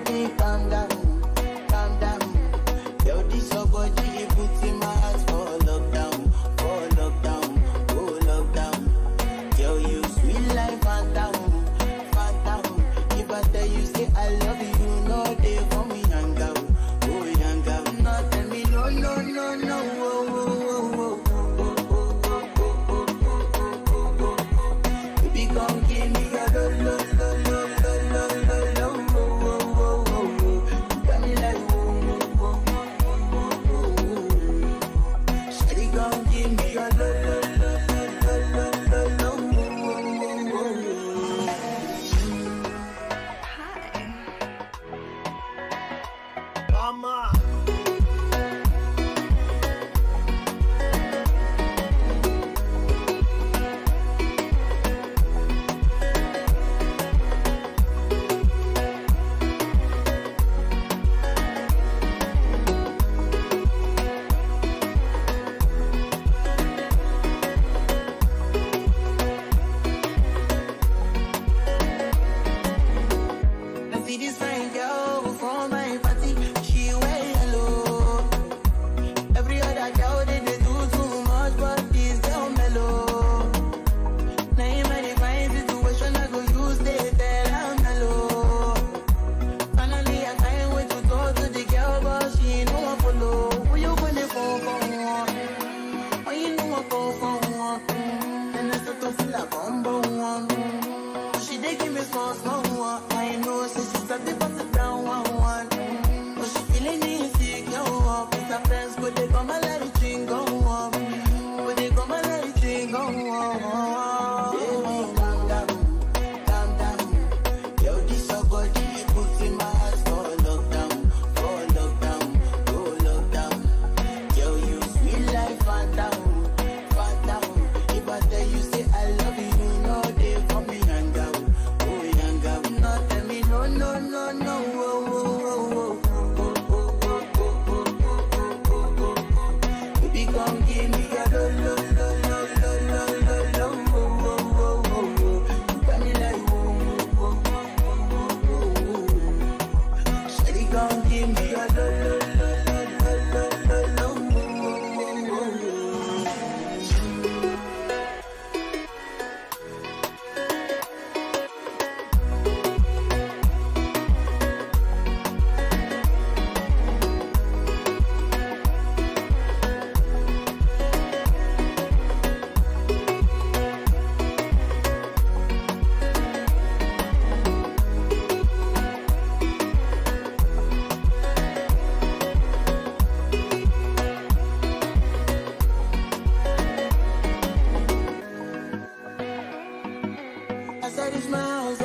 baby, calm down, calm down. Yo, this your body, it puts in my heart for lockdown, oh lockdown. Yo, you sweet like phantom, phantom. If I tell you say I love you, no day for me young girl, oh young girl. No tell me no, no, no, no, oh, oh, oh, oh. Baby, come give me your lo, lo, lo, lo, lo, lo, lo, lo, oh, oh, oh, oh. You got me like oh, oh, oh, oh, oh, oh. Shawty, come give me your lo, lo, lo, lo, lo, lo, lo, lo, oh, oh, oh, oh. Mama. I see this fine girl from my party, she wear yellow. Every other girl they do too much, but this girl mellow. Now in my fine situation, I go use they tell I'm mellow. Finally I find way to talk to the girl, but she ain't no one follow. Who you gonna phone for? Oh, you know I go for one. And I start to feel like I'm one. She dey give me small, small one. I know, so she start to pass it down one. But she feeling insecure, with her friends, but they come and let it drink go on. But they come and let it drink go on. Baby, calm down, calm down. Yo, this your body, it puts in my heart for lockdown, oh lockdown. Yo, you sweet like phantom, phantom. If I tell you say I love you, no day for me young girl, oh young girl. No tell me no, no, no, no, oh, oh, oh, oh. Baby, come give me your lo, lo, lo, lo, lo, lo, lo, lo, oh, oh, oh, oh. You got me like oh, oh, oh, oh, oh. Shawty, come give me your lo, lo, lo, lo, lo, lo, lo, lo, oh, oh, oh, oh. I said it's my house, I